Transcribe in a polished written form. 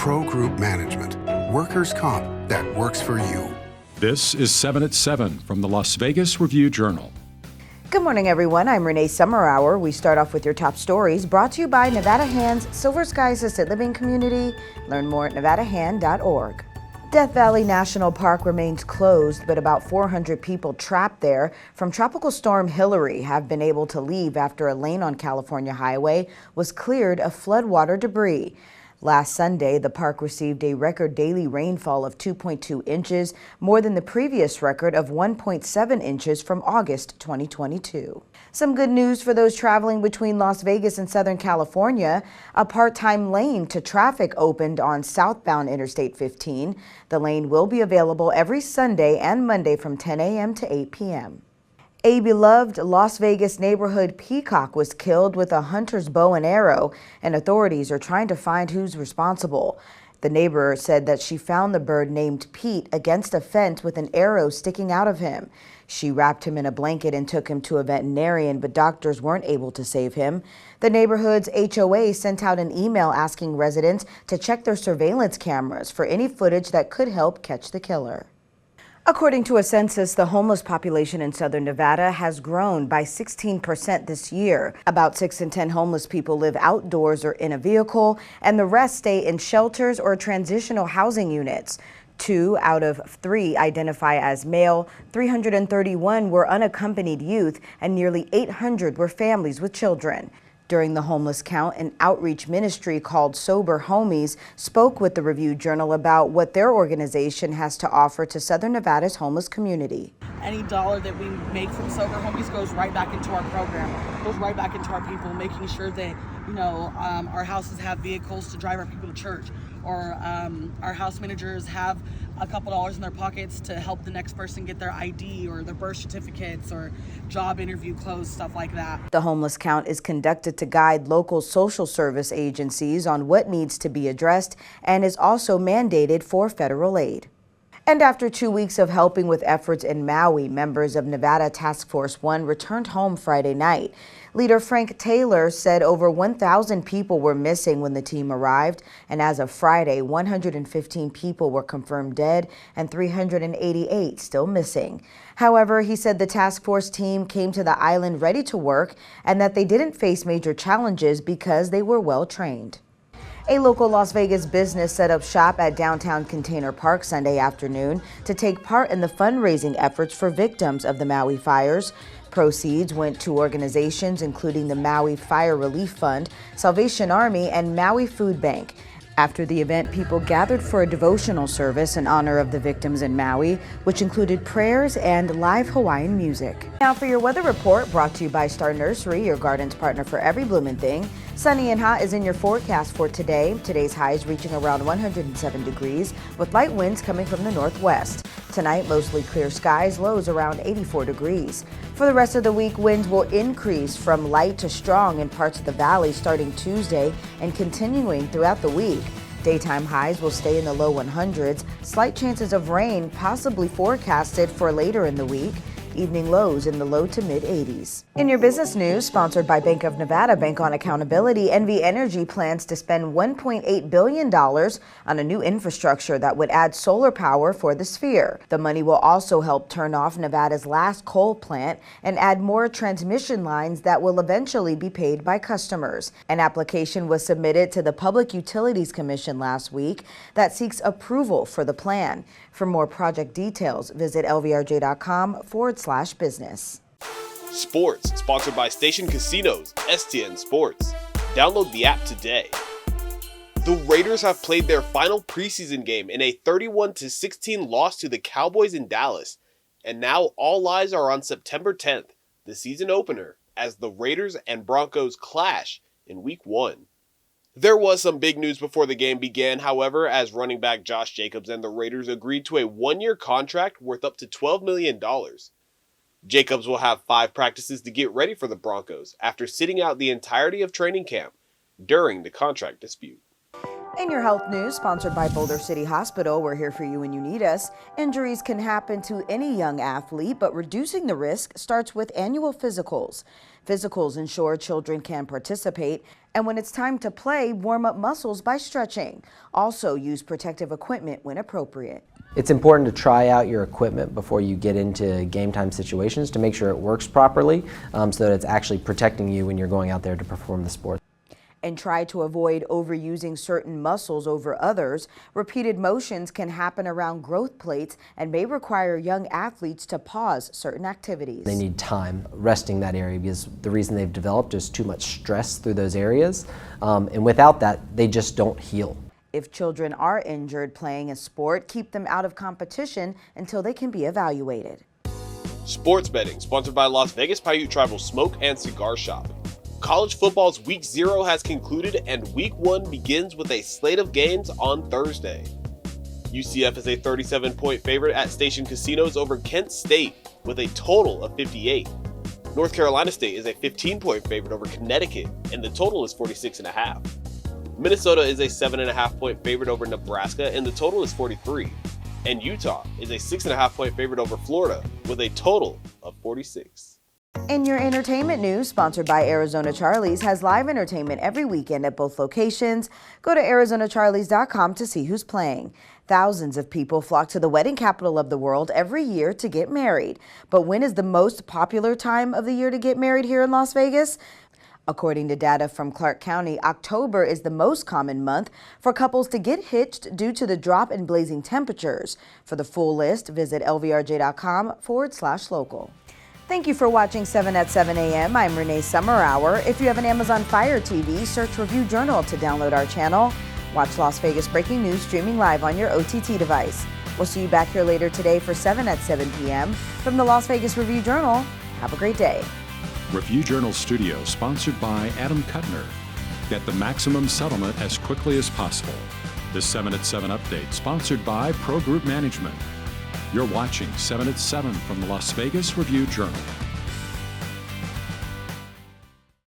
Pro Group Management. Workers' comp that works for you. This is 7 at 7 from the Las Vegas Review-Journal. Good morning, everyone. I'm Renee Summerhour. We start off with your top stories brought to you by Nevada Hand's Silver Sky Assisted Living Community. Learn more at nevadahand.org. Death Valley National Park remains closed, but about 400 people trapped there from Tropical Storm HIlary have been able to leave after a lane on California Highway was cleared of floodwater debris. Last Sunday, the park received a record daily rainfall of 2.2 inches, more than the previous record of 1.7 inches from August 2022. Some good news for those traveling between Las Vegas and Southern California. A part-time lane to traffic opened on southbound Interstate 15. The lane will be available every Sunday and Monday from 10 a.m. to 8 p.m. A beloved Las Vegas neighborhood peacock was killed with a hunter's bow and arrow, and authorities are trying to find who's responsible. The neighbor said that she found the bird named Pete against a fence with an arrow sticking out of him. She wrapped him in a blanket and took him to a veterinarian, but doctors weren't able to save him. The neighborhood's HOA sent out an email asking residents to check their surveillance cameras for any footage that could help catch the killer. According to a census, the homeless population in southern Nevada has grown by 16% this year. About 6 in 10 homeless people live outdoors or in a vehicle, and the rest stay in shelters or transitional housing units. 2 out of 3 identify as male, 331 were unaccompanied youth, and nearly 800 were families with children. During the homeless count, an outreach ministry called Sober Homies spoke with the Review-Journal about what their organization has to offer to Southern Nevada's homeless community. Any dollar that we make from Sober Homies goes right back into our program, goes right back into our people, making sure that, our houses have vehicles to drive our people to church, or our house managers have a couple dollars in their pockets to help the next person get their ID or their birth certificates or job interview clothes, stuff like that. The homeless count is conducted to guide local social service agencies on what needs to be addressed and is also mandated for federal aid. And after 2 weeks of helping with efforts in Maui, members of Nevada Task Force 1 returned home Friday night. Leader Frank Taylor said over 1,000 people were missing when the team arrived, and as of Friday, 115 people were confirmed dead and 388 still missing. However, he said the task force team came to the island ready to work and that they didn't face major challenges because they were well trained. A local Las Vegas business set up shop at downtown Container Park Sunday afternoon to take part in the fundraising efforts for victims of the Maui fires. Proceeds went to organizations including the Maui Fire Relief Fund, Salvation Army, and Maui Food Bank. After the event, people gathered for a devotional service in honor of the victims in Maui, which included prayers and live Hawaiian music. Now for your weather report, brought to you by Star Nursery, your garden's partner for every blooming thing. Sunny and hot is in your forecast for today. Today's highs reaching around 107 degrees with light winds coming from the northwest. Tonight, mostly clear skies, lows around 84 degrees. For the rest of the week, winds will increase from light to strong in parts of the valley starting Tuesday and continuing throughout the week. Daytime highs will stay in the low 100s. Slight chances of rain possibly forecasted for later in the week. Evening lows in the low to mid 80s. In your business news, sponsored by Bank of Nevada, Bank on Accountability, NV Energy plans to spend $1.8 billion on a new infrastructure that would add solar power for the sphere. The money will also help turn off Nevada's last coal plant and add more transmission lines that will eventually be paid by customers. An application was submitted to the Public Utilities Commission last week that seeks approval for the plan. For more project details, visit lvrj.com/business. Sports, sponsored by Station Casinos, STN Sports. Download the app today. The Raiders have played their final preseason game in a 31-16 loss to the Cowboys in Dallas, and now all eyes are on September 10th, the season opener, as the Raiders and Broncos clash in Week 1. There was some big news before the game began, however, as running back Josh Jacobs and the Raiders agreed to a 1-year contract worth up to $12 million. Jacobs will have 5 practices to get ready for the Broncos after sitting out the entirety of training camp during the contract dispute. In your health news, sponsored by Boulder City Hospital, we're here for you when you need us. Injuries can happen to any young athlete, but reducing the risk starts with annual physicals. Physicals ensure children can participate, and when it's time to play, warm up muscles by stretching. Also, use protective equipment when appropriate. It's important to try out your equipment before you get into game time situations to make sure it works properly so that it's actually protecting you when you're going out there to perform the sport. And try to avoid overusing certain muscles over others. Repeated motions can happen around growth plates and may require young athletes to pause certain activities. They need time resting that area because the reason they've developed is too much stress through those areas. And without that, they just don't heal. If children are injured playing a sport, keep them out of competition until they can be evaluated. Sports betting, sponsored by Las Vegas Paiute Tribal Smoke and Cigar Shop. College football's Week 0 has concluded and Week 1 begins with a slate of games on Thursday. UCF is a 37-point favorite at Station Casinos over Kent State with a total of 58. North Carolina State is a 15-point favorite over Connecticut and the total is 46.5. Minnesota is a 7.5-point favorite over Nebraska and the total is 43. And Utah is a 6.5-point favorite over Florida with a total of 46. In your entertainment news, sponsored by Arizona Charlie's, has live entertainment every weekend at both locations. Go to ArizonaCharlies.com to see who's playing. Thousands of people flock to the wedding capital of the world every year to get married. But when is the most popular time of the year to get married here in Las Vegas? According to data from Clark County, October is the most common month for couples to get hitched due to the drop in blazing temperatures. For the full list, visit lvrj.com/local. Thank you for watching 7 at 7 a.m. I'm Renee Summerhour. If you have an Amazon Fire TV, search Review Journal to download our channel. Watch Las Vegas Breaking News streaming live on your OTT device. We'll see you back here later today for 7 at 7 p.m. from the Las Vegas Review Journal. Have a great day. Review Journal Studio, sponsored by Adam Kuttner. Get the maximum settlement as quickly as possible. This 7 at 7 update, sponsored by Pro Group Management. You're watching 7 at 7 from the Las Vegas Review Journal.